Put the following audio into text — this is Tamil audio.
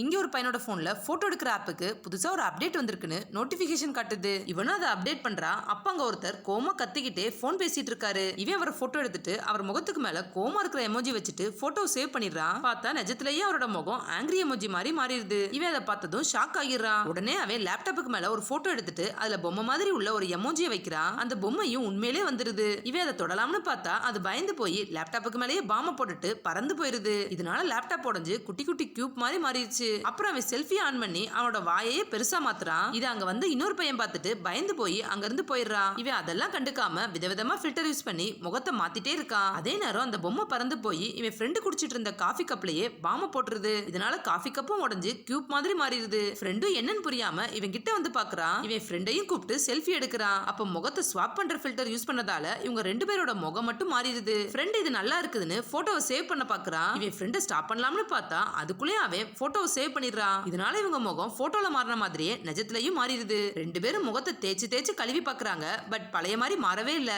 இங்க ஒரு பையனோட போன்ல போட்டோ எடுக்கிற ஆப்புக்கு புதுசா ஒரு அப்டேட் வந்திருக்குன்னு நோட்டிபிகேஷன் காட்டுது. இவனும் அதை அப்டேட் பண்றா. அப்ப அங்க ஒருத்தர் கோமா கத்திக்கிட்டே போன் பேசிட்டு இருக்காரு. இவன் அவரை போட்டோ எடுத்துட்டு அவர் முகத்துக்கு மேல கோமா இருக்கிற எமோஜி வச்சுட்டு போட்டோ சேவ் பண்ணிடுறான். பார்த்தா நிஜத்திலேயே அவரோட முகம் ஆங்கிரி எமோஜி மாதிரி மாறிடுது. இவன் அதை பார்த்ததும் ஷாக் ஆகிடுறான். உடனே அவன் லேப்டாப்புக்கு மேல ஒரு போட்டோ எடுத்துட்டு அதுல பொம்மை மாதிரி உள்ள ஒரு எமோஜியை வைக்கிறான். அந்த பொம்மையும் உண்மையிலே வந்துருது. இவன் அதை தொடலாம்னு பார்த்தா அது பயந்து போய் லேப்டாப்புக்கு மேலேயே பாம்பை போட்டுட்டு பறந்து போயிருது. இதனால லேப்டாப் உடைஞ்சு குட்டி குட்டி கியூப் மாதிரி மாறிடுச்சு. அப்புறம் அவன் செல்ஃபி ஆன் பண்ணி அவனோட வாயையே பெருசா மாத்துறான். இது அங்க வந்து இன்னொரு பையன் பார்த்துட்டு பயந்து போய் அங்க இருந்து போயிடுறான். இவன் அதெல்லாம் கண்டுக்காம விதவிதமா ஃபில்டர் யூஸ் பண்ணி முகத்தை மாத்திட்டே இருக்கான். அதே நேரம் அந்த பொம்மை பறந்து போய் இவன் ஃப்ரெண்டு குடிச்சிட்டு இருந்த காஃபி கப்லயே பாம்பை போட்டுருது. இதனால காஃபி கப்பும் உடைஞ்சு கியூப் மாதிரி மாறிடுது. ஃப்ரெண்டும் என்னன்னு புரியாம இவன் கிட்ட வந்து பாக்குறான். இவன் ஃப்ரெண்டையும் கூப்பிட்டு செல்ஃபி எடுக்கிறான். அப்ப முகத்தை ஸ்வாப் பண்ற ஃபில்டர் யூஸ் பண்ணதால இவங்க ரெண்டு பேரோட முகம் மட்டும் மாறிடுது. ஃப்ரெண்ட் இது நல்லா இருக்குதுன்னு போட்டோவை சேவ் பண்ண பாக்குறான். இவன் ஃப்ரெண்டை ஸ்டாப் பண்ணலாம்னு பார்த்தா அதுக்குள்ளேயே அவன் போட்டோவை சேவ் பண்ணிடுறான். இதனால இவங்க முகம் போட்டோல மாறின மாதிரியே நிஜத்திலையும் மாறிடுது. ரெண்டு பேரும் முகத்தை தேய்ச்சு தேய்ச்சு கழுவி பாக்குறாங்க. பட் பழைய மாதிரி மாறவே இல்ல.